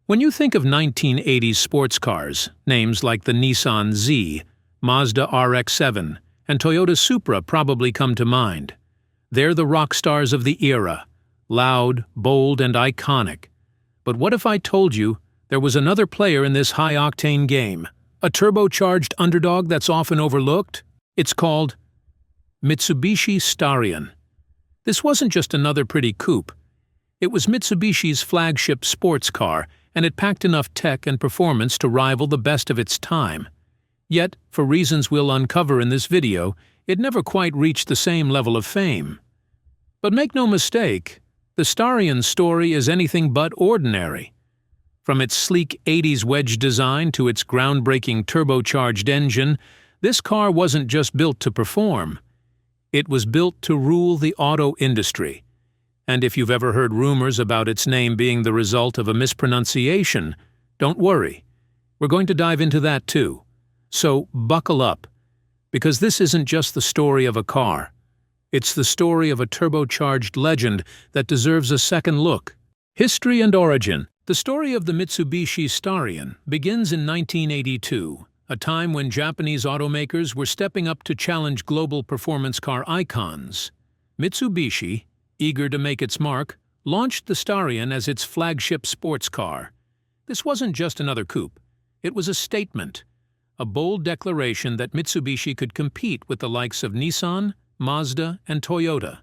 When you think of 1980s sports cars, names like the Nissan Z, Mazda RX-7, and Toyota Supra probably come to mind. They're the rock stars of the era, loud, bold, and iconic. But what if I told you there was another player in this high-octane game, a turbocharged underdog that's often overlooked? It's called Mitsubishi Starion. This wasn't just another pretty coupe. It was Mitsubishi's flagship sports car, and it packed enough tech and performance to rival the best of its time. Yet, for reasons we'll uncover in this video, it never quite reached the same level of fame. But make no mistake, the Starion's story is anything but ordinary. From its sleek 80s wedge design to its groundbreaking turbocharged engine, this car wasn't just built to perform. It was built to rule the auto industry. And if you've ever heard rumors about its name being the result of a mispronunciation, don't worry. We're going to dive into that too. So buckle up, because this isn't just the story of a car. It's the story of a turbocharged legend that deserves a second look. History and origin. The story of the Mitsubishi Starion begins in 1982, a time when Japanese automakers were stepping up to challenge global performance car icons. Mitsubishi, eager to make its mark, launched the Starion as its flagship sports car. This wasn't just another coupe. It was a statement, a bold declaration that Mitsubishi could compete with the likes of Nissan, Mazda, and Toyota.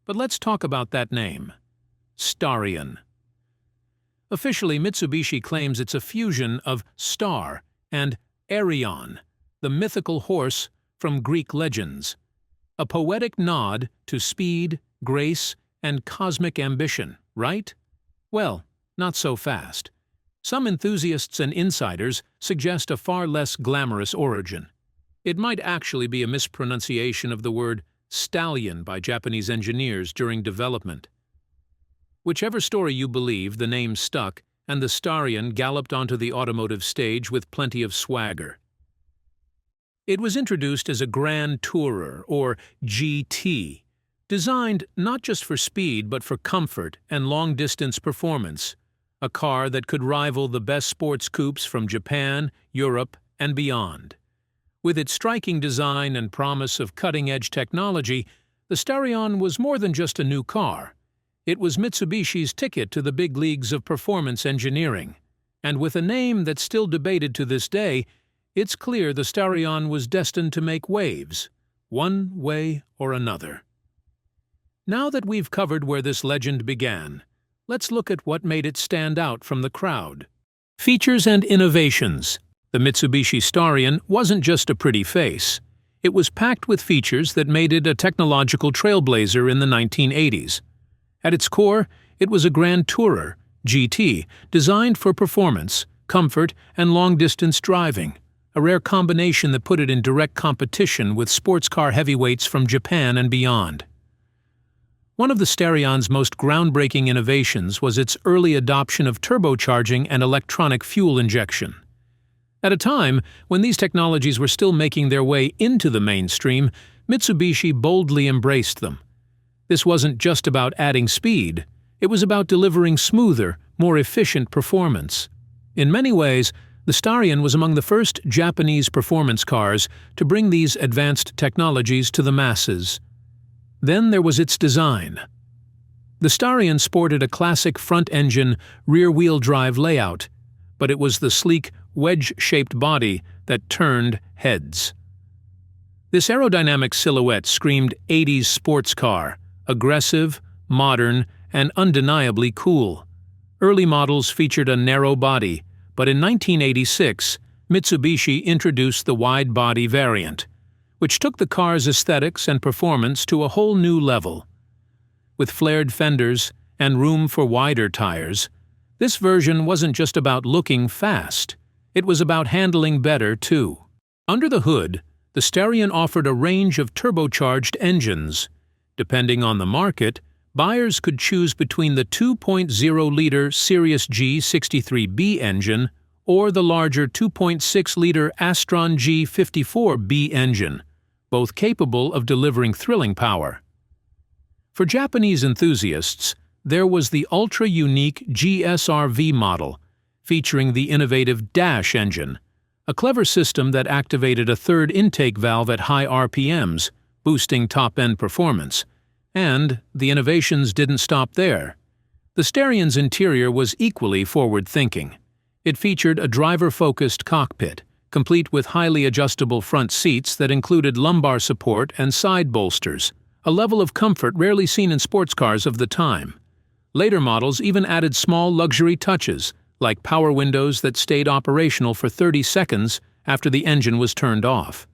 But let's talk about that name, Starion. Officially, Mitsubishi claims it's a fusion of star and Arion, the mythical horse from Greek legends, a poetic nod to speed, grace, and cosmic ambition, right? Well, not so fast. Some enthusiasts and insiders suggest a far less glamorous origin. It might actually be a mispronunciation of the word stallion by Japanese engineers during development. Whichever story you believe, the name stuck, and the Starion galloped onto the automotive stage with plenty of swagger. It was introduced as a Grand Tourer, or GT, designed not just for speed but for comfort and long-distance performance, a car that could rival the best sports coupes from Japan, Europe, and beyond. With its striking design and promise of cutting-edge technology, the Starion was more than just a new car. It was Mitsubishi's ticket to the big leagues of performance engineering. And with a name that's still debated to this day, it's clear the Starion was destined to make waves, one way or another. Now that we've covered where this legend began, let's look at what made it stand out from the crowd. Features and innovations. The Mitsubishi Starion wasn't just a pretty face. It was packed with features that made it a technological trailblazer in the 1980s. At its core, it was a Grand Tourer, GT, designed for performance, comfort, and long-distance driving, a rare combination that put it in direct competition with sports car heavyweights from Japan and beyond. One of the Starion's most groundbreaking innovations was its early adoption of turbocharging and electronic fuel injection. At a time when these technologies were still making their way into the mainstream, Mitsubishi boldly embraced them. This wasn't just about adding speed, it was about delivering smoother, more efficient performance. In many ways, the Starion was among the first Japanese performance cars to bring these advanced technologies to the masses. Then there was its design. The Starion sported a classic front-engine, rear-wheel drive layout, but it was the sleek, wedge-shaped body that turned heads. This aerodynamic silhouette screamed 80s sports car, aggressive, modern, and undeniably cool. Early models featured a narrow body, but in 1986, Mitsubishi introduced the wide-body variant, which took the car's aesthetics and performance to a whole new level. With flared fenders and room for wider tires, this version wasn't just about looking fast, it was about handling better too. Under the hood, the Starion offered a range of turbocharged engines. Depending on the market, buyers could choose between the 2.0-liter Sirius G63B engine or the larger 2.6-liter Astron G54B engine, both capable of delivering thrilling power. For Japanese enthusiasts, there was the ultra-unique GSR-V model, featuring the innovative dash engine, a clever system that activated a third intake valve at high RPMs, boosting top-end performance. And the innovations didn't stop there. The Starion's interior was equally forward-thinking. It featured a driver-focused cockpit, complete with highly adjustable front seats that included lumbar support and side bolsters, a level of comfort rarely seen in sports cars of the time. Later models even added small luxury touches, like power windows that stayed operational for 30 seconds after the engine was turned off.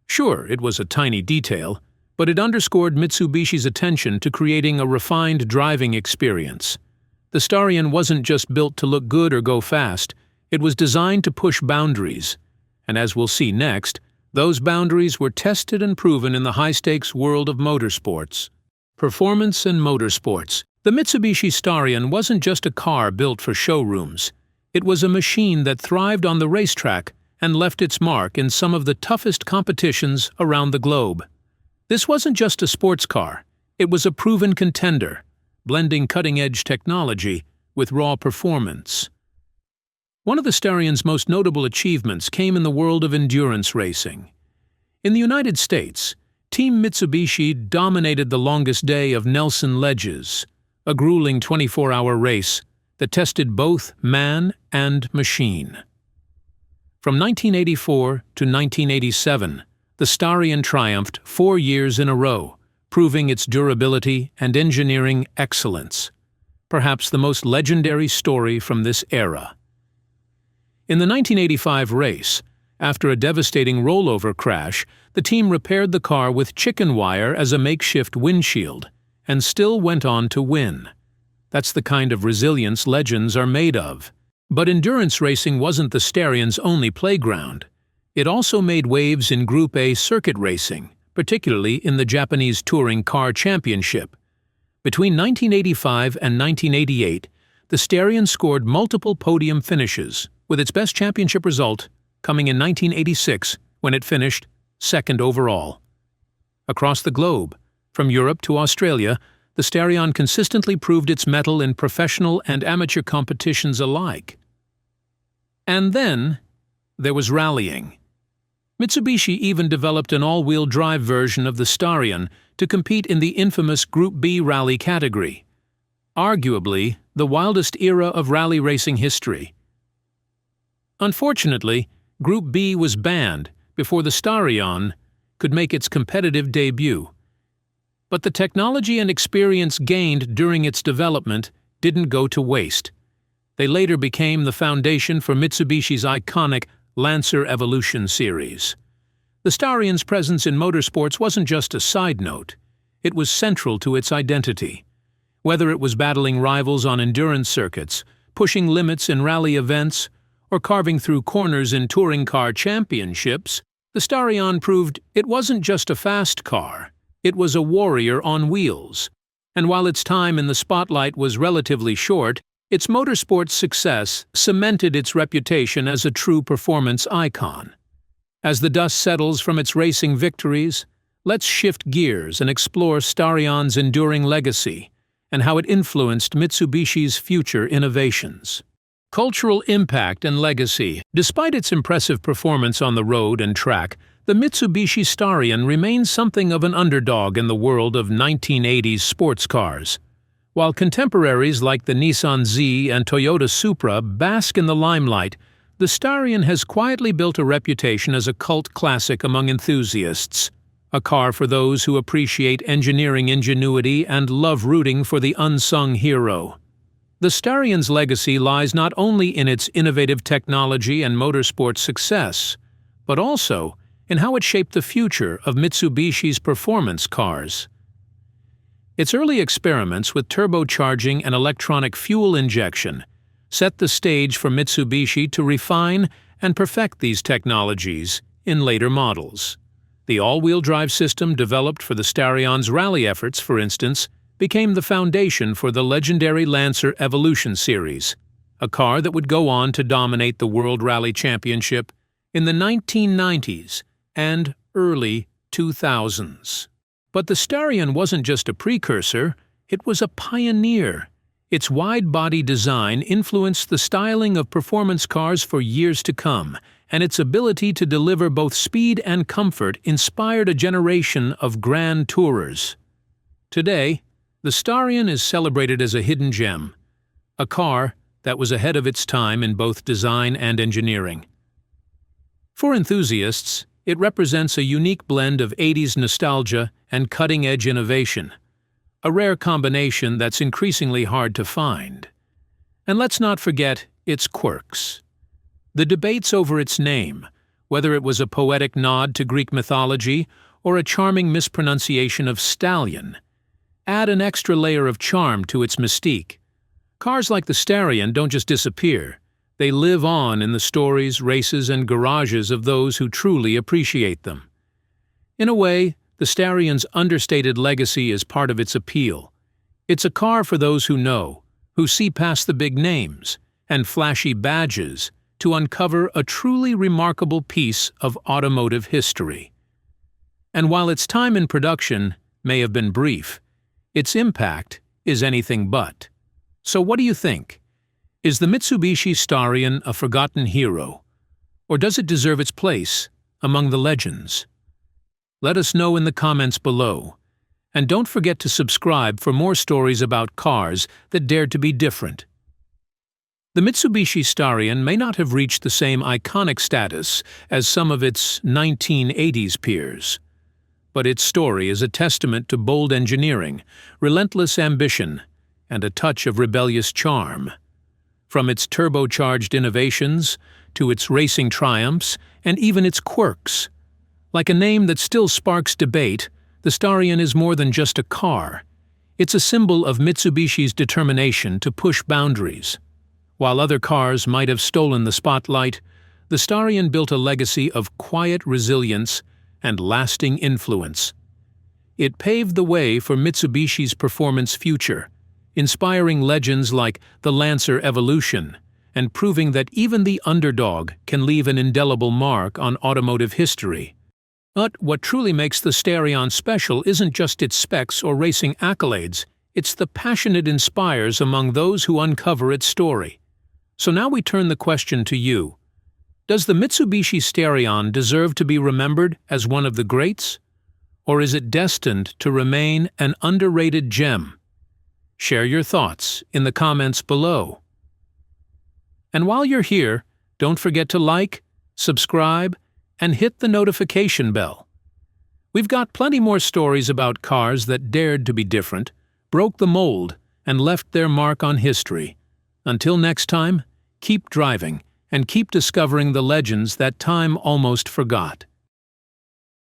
Sure, it was a tiny detail, but it underscored Mitsubishi's attention to creating a refined driving experience. The Starion wasn't just built to look good or go fast, it was designed to push boundaries. And as we'll see next, those boundaries were tested and proven in the high-stakes world of motorsports. Performance and Motorsports. The Mitsubishi Starion wasn't just a car built for showrooms. It was a machine that thrived on the racetrack and left its mark in some of the toughest competitions around the globe. This wasn't just a sports car, it was a proven contender, blending cutting-edge technology with raw performance. One of the Starion's most notable achievements came in the world of endurance racing. In the United States, Team Mitsubishi dominated the longest day of Nelson Ledges, a grueling 24-hour race that tested both man and machine. From 1984 to 1987, the Starion triumphed 4 years in a row, proving its durability and engineering excellence. Perhaps the most legendary story from this era. In the 1985 race, after a devastating rollover crash, the team repaired the car with chicken wire as a makeshift windshield, and still went on to win. That's the kind of resilience legends are made of. But endurance racing wasn't the Starion's only playground. It also made waves in Group A circuit racing, particularly in the Japanese Touring Car Championship. Between 1985 and 1988, the Starion scored multiple podium finishes, with its best championship result coming in 1986 when it finished second overall. Across the globe, from Europe to Australia, the Starion consistently proved its mettle in professional and amateur competitions alike. And then, there was rallying. Mitsubishi even developed an all-wheel drive version of the Starion to compete in the infamous Group B rally category. Arguably, the wildest era of rally racing history. Unfortunately, Group B was banned before the Starion could make its competitive debut. But the technology and experience gained during its development didn't go to waste. They later became the foundation for Mitsubishi's iconic Lancer Evolution series. The Starion's presence in motorsports wasn't just a side note, it was central to its identity. Whether it was battling rivals on endurance circuits, pushing limits in rally events, or carving through corners in touring car championships, the Starion proved it wasn't just a fast car, it was a warrior on wheels. And while its time in the spotlight was relatively short, its motorsports success cemented its reputation as a true performance icon. As the dust settles from its racing victories, let's shift gears and explore Starion's enduring legacy and how it influenced Mitsubishi's future innovations. Cultural impact and legacy. Despite its impressive performance on the road and track, the Mitsubishi Starion remains something of an underdog in the world of 1980s sports cars. While contemporaries like the Nissan Z and Toyota Supra bask in the limelight, the Starion has quietly built a reputation as a cult classic among enthusiasts. A car for those who appreciate engineering ingenuity and love rooting for the unsung hero. The Starion's legacy lies not only in its innovative technology and motorsport success, but also in how it shaped the future of Mitsubishi's performance cars. Its early experiments with turbocharging and electronic fuel injection set the stage for Mitsubishi to refine and perfect these technologies in later models. The all-wheel drive system developed for the Starion's rally efforts, for instance, became the foundation for the legendary Lancer Evolution series, a car that would go on to dominate the World Rally Championship in the 1990s and early 2000s. But the Starion wasn't just a precursor, it was a pioneer. Its wide-body design influenced the styling of performance cars for years to come, and its ability to deliver both speed and comfort inspired a generation of grand tourers. Today, the Starion is celebrated as a hidden gem, a car that was ahead of its time in both design and engineering. For enthusiasts, it represents a unique blend of 80s nostalgia and cutting-edge innovation, a rare combination that's increasingly hard to find. And let's not forget its quirks. The debates over its name, whether it was a poetic nod to Greek mythology or a charming mispronunciation of stallion, add an extra layer of charm to its mystique. Cars like the Starion don't just disappear. They live on in the stories, races, and garages of those who truly appreciate them. In a way, the Starion's understated legacy is part of its appeal. It's a car for those who know, who see past the big names and flashy badges to uncover a truly remarkable piece of automotive history. And while its time in production may have been brief, its impact is anything but. So what do you think? Is the Mitsubishi Starion a forgotten hero? Or does it deserve its place among the legends? Let us know in the comments below. And don't forget to subscribe for more stories about cars that dared to be different. The Mitsubishi Starion may not have reached the same iconic status as some of its 1980s peers, but its story is a testament to bold engineering, relentless ambition, and a touch of rebellious charm. From its turbocharged innovations to its racing triumphs and even its quirks. Like a name that still sparks debate, the Starion is more than just a car. It's a symbol of Mitsubishi's determination to push boundaries. While other cars might have stolen the spotlight, the Starion built a legacy of quiet resilience and lasting influence. It paved the way for Mitsubishi's performance future, inspiring legends like the Lancer Evolution and proving that even the underdog can leave an indelible mark on automotive history. But what truly makes the Starion special isn't just its specs or racing accolades, it's the passion it inspires among those who uncover its story. So now we turn the question to you. Does the Mitsubishi Starion deserve to be remembered as one of the greats? Or is it destined to remain an underrated gem? Share your thoughts in the comments below. And while you're here, don't forget to like, subscribe, and hit the notification bell. We've got plenty more stories about cars that dared to be different, broke the mold, and left their mark on history. Until next time, keep driving and keep discovering the legends that time almost forgot.